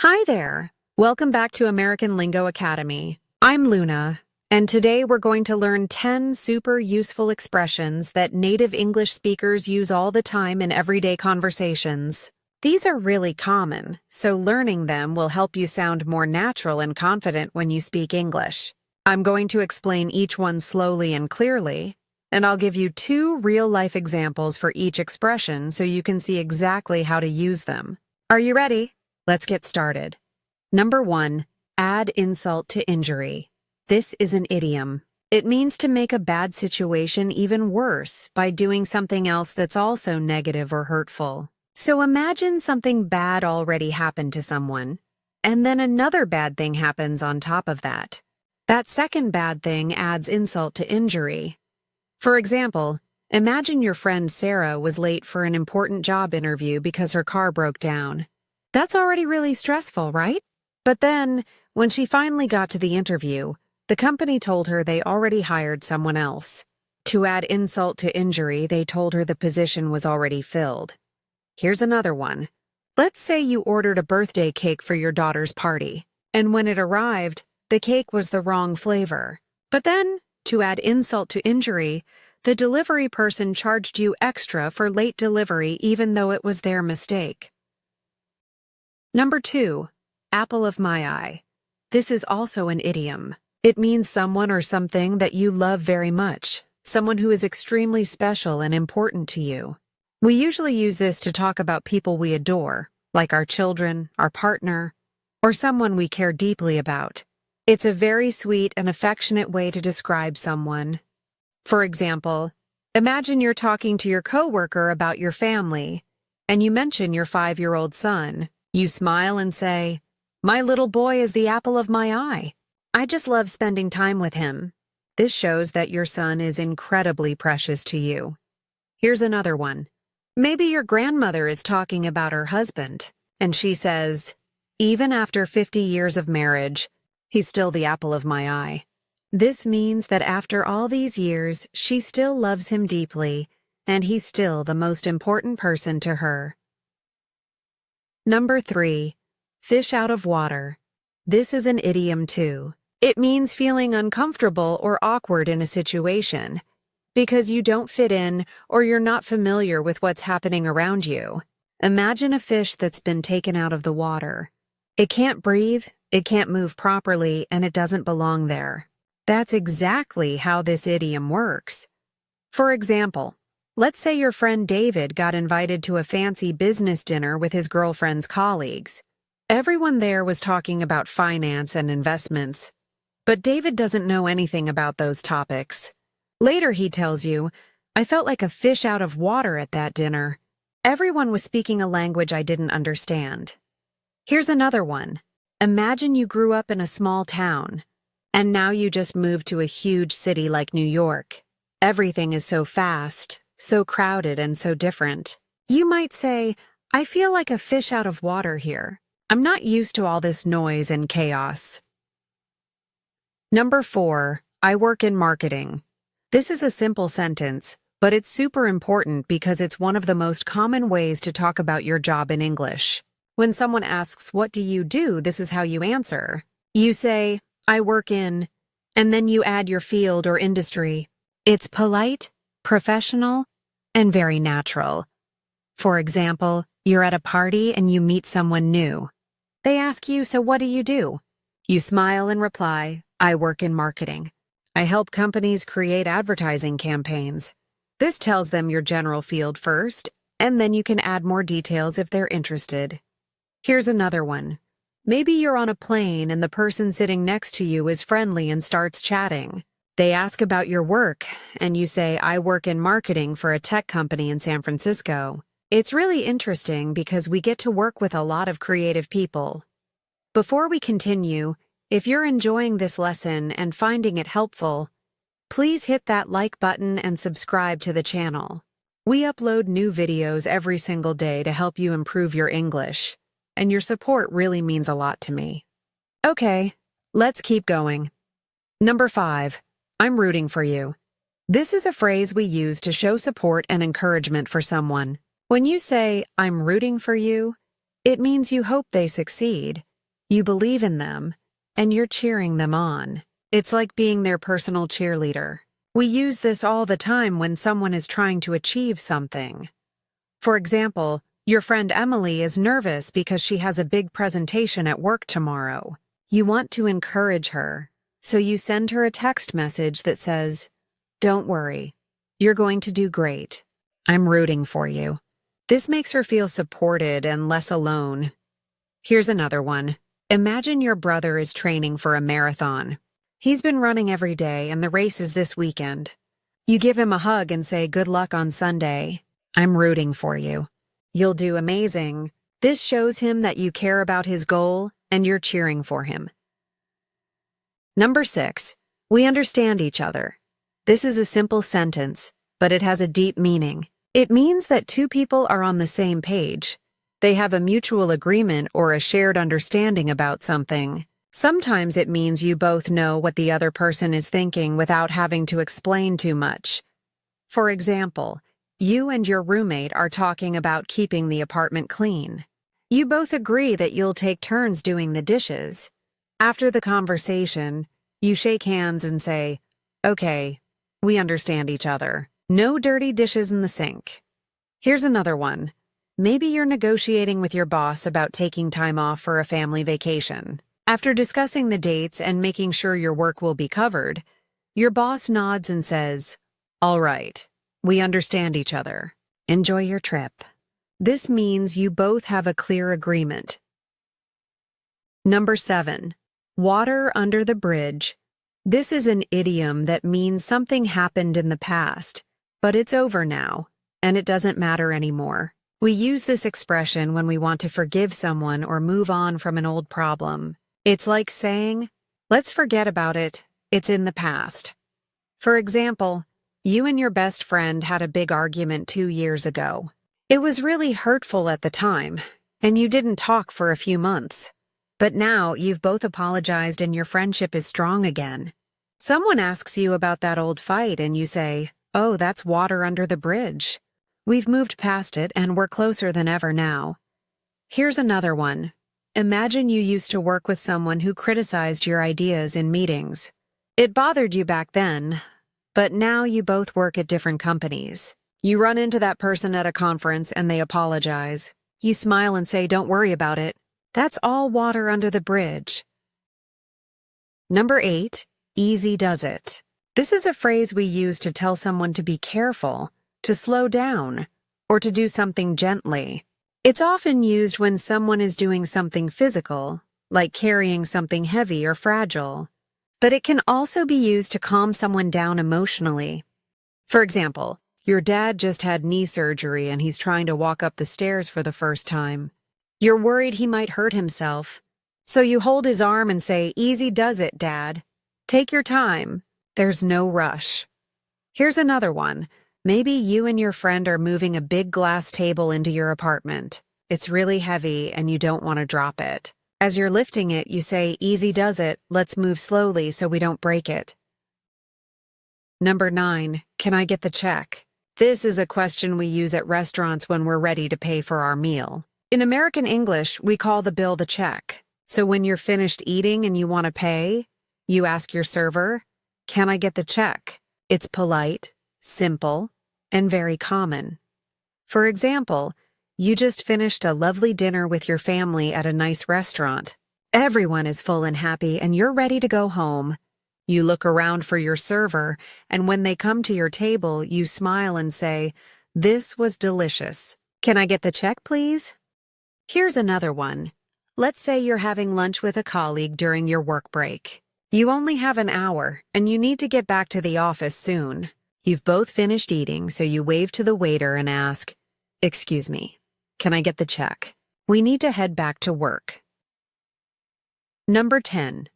Hi there! Welcome back to American Lingo Academy. I'm Luna, and today we're going to learn 10 super useful expressions that native English speakers use all the time in everyday conversations. These are really common, so learning them will help you sound more natural and confident when you speak English. I'm going to explain each one slowly and clearly, and I'll give you 2 real-life examples for each expression so you can see exactly how to use them. Are you ready? Let's get started. Number 1, add insult to injury. This is an idiom. It means to make a bad situation even worse by doing something else that's also negative or hurtful. So imagine something bad already happened to someone, and then another bad thing happens on top of that. That second bad thing adds insult to injury. For example, imagine your friend Sarah was late for an important job interview because her car broke down. That's already really stressful, right? But then, when she finally got to the interview, the company told her they already hired someone else. To add insult to injury, they told her the position was already filled. Here's another one. Let's say you ordered a birthday cake for your daughter's party, and when it arrived, the cake was the wrong flavor. But then, to add insult to injury, the delivery person charged you extra for late delivery even though it was their mistake. Number 2, apple of my eye. This is also an idiom. It means someone or something that you love very much, someone who is extremely special and important to you. We usually use this to talk about people we adore, like our children, our partner, or someone we care deeply about. It's a very sweet and affectionate way to describe someone. For example, imagine you're talking to your coworker about your family, and you mention your 5-year-old son. You smile and say, "My little boy is the apple of my eye. I just love spending time with him." This shows that your son is incredibly precious to you. Here's another one. Maybe your grandmother is talking about her husband, and she says, "Even after 50 years of marriage, he's still the apple of my eye." This means that after all these years, she still loves him deeply, and he's still the most important person to her. Number 3, fish out of water. This is an idiom too. It means feeling uncomfortable or awkward in a situation because you don't fit in or you're not familiar with what's happening around you. Imagine a fish that's been taken out of the water. It can't breathe, it can't move properly, and it doesn't belong there. That's exactly how this idiom works. For example, let's say your friend David got invited to a fancy business dinner with his girlfriend's colleagues. Everyone there was talking about finance and investments, but David doesn't know anything about those topics. Later he tells you, "I felt like a fish out of water at that dinner. Everyone was speaking a language I didn't understand." Here's another one. Imagine you grew up in a small town, and now you just moved to a huge city like New York. Everything is so fast, so crowded and so different. You might say, "I feel like a fish out of water here. I'm not used to all this noise and chaos." Number 4, I work in marketing. This is a simple sentence, but it's super important because it's one of the most common ways to talk about your job in English. When someone asks, "What do you do?" this is how you answer. You say, "I work in," and then you add your field or industry. It's polite, professional, and very natural. For example, you're at a party and you meet someone new. They ask you, "So what do you do?" You smile and reply, "I work in marketing. I help companies create advertising campaigns." This tells them your general field first, and then you can add more details if they're interested. Here's another one. Maybe you're on a plane and the person sitting next to you is friendly and starts chatting. They ask about your work, and you say, "I work in marketing for a tech company in San Francisco." It's really interesting because we get to work with a lot of creative people. Before we continue, if you're enjoying this lesson and finding it helpful, please hit that like button and subscribe to the channel. We upload new videos every single day to help you improve your English, and your support really means a lot to me. Okay, let's keep going. Number 5. I'm rooting for you. This is a phrase we use to show support and encouragement for someone. When you say, "I'm rooting for you," it means you hope they succeed. You believe in them, and you're cheering them on. It's like being their personal cheerleader. We use this all the time when someone is trying to achieve something. For example, your friend Emily is nervous because she has a big presentation at work tomorrow. You want to encourage her, so you send her a text message that says, "Don't worry, you're going to do great. I'm rooting for you." This makes her feel supported and less alone. Here's another one. Imagine your brother is training for a marathon. He's been running every day and the race is this weekend. You give him a hug and say, "Good luck on Sunday. I'm rooting for you. You'll do amazing." This shows him that you care about his goal and you're cheering for him. Number 6, we understand each other. This is a simple sentence, but it has a deep meaning. It means that two people are on the same page. They have a mutual agreement or a shared understanding about something. Sometimes it means you both know what the other person is thinking without having to explain too much. For example, you and your roommate are talking about keeping the apartment clean. You both agree that you'll take turns doing the dishes. After the conversation, you shake hands and say, "Okay, we understand each other. No dirty dishes in the sink." Here's another one. Maybe you're negotiating with your boss about taking time off for a family vacation. After discussing the dates and making sure your work will be covered, your boss nods and says, "All right, we understand each other. Enjoy your trip." This means you both have a clear agreement. Number 7, water under the bridge. This is an idiom that means something happened in the past, but it's over now, and it doesn't matter anymore. We use this expression when we want to forgive someone or move on from an old problem. It's like saying, "Let's forget about it. It's in the past." For example, you and your best friend had a big argument 2 years ago. It was really hurtful at the time, and you didn't talk for a few months. But now you've both apologized and your friendship is strong again. Someone asks you about that old fight and you say, "Oh, that's water under the bridge. We've moved past it and we're closer than ever now." Here's another one. Imagine you used to work with someone who criticized your ideas in meetings. It bothered you back then, but now you both work at different companies. You run into that person at a conference and they apologize. You smile and say, "Don't worry about it. That's all water under the bridge." Number 8, easy does it. This is a phrase we use to tell someone to be careful, to slow down, or to do something gently. It's often used when someone is doing something physical, like carrying something heavy or fragile. But it can also be used to calm someone down emotionally. For example, your dad just had knee surgery and he's trying to walk up the stairs for the first time. You're worried he might hurt himself. So you hold his arm and say, "Easy does it, Dad. Take your time. There's no rush." Here's another one. Maybe you and your friend are moving a big glass table into your apartment. It's really heavy and you don't want to drop it. As you're lifting it, you say, "Easy does it. Let's move slowly so we don't break it." Number 9, can I get the check? This is a question we use at restaurants when we're ready to pay for our meal. In American English, we call the bill the check. So when you're finished eating and you want to pay, you ask your server, "Can I get the check?" It's polite, simple, and very common. For example, you just finished a lovely dinner with your family at a nice restaurant. Everyone is full and happy and you're ready to go home. You look around for your server, and when they come to your table, you smile and say, "This was delicious. Can I get the check, please?" Here's another one. Let's say you're having lunch with a colleague during your work break. You only have an hour, and you need to get back to the office soon. You've both finished eating, so you wave to the waiter and ask, "Excuse me, can I get the check? We need to head back to work." Number 10,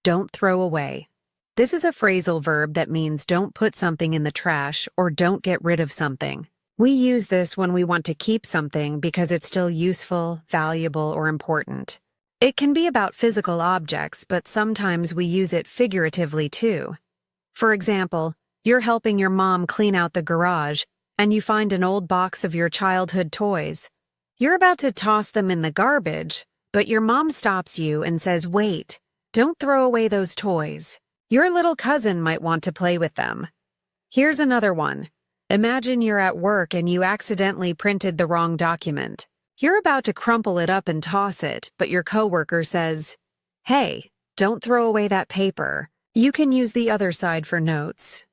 don't throw away. This is a phrasal verb that means don't put something in the trash or don't get rid of something. We use this when we want to keep something because it's still useful, valuable, or important. It can be about physical objects, but sometimes we use it figuratively too. For example, you're helping your mom clean out the garage, and you find an old box of your childhood toys. You're about to toss them in the garbage, but your mom stops you and says, "Wait, don't throw away those toys. Your little cousin might want to play with them." Here's another one. Imagine you're at work and you accidentally printed the wrong document. You're about to crumple it up and toss it, but your coworker says, "Hey, don't throw away that paper. You can use the other side for notes."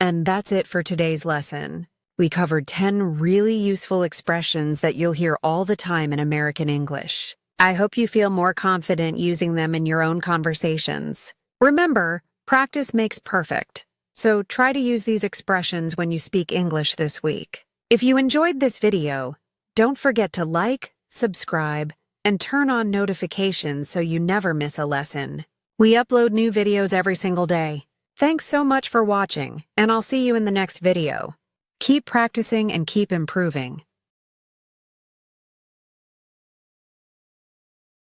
And that's it for today's lesson. We covered 10 really useful expressions that you'll hear all the time in American English. I hope you feel more confident using them in your own conversations. Remember, practice makes perfect. So try to use these expressions when you speak English this week. If you enjoyed this video, don't forget to like, subscribe, and turn on notifications so you never miss a lesson. We upload new videos every single day. Thanks so much for watching, and I'll see you in the next video. Keep practicing and keep improving.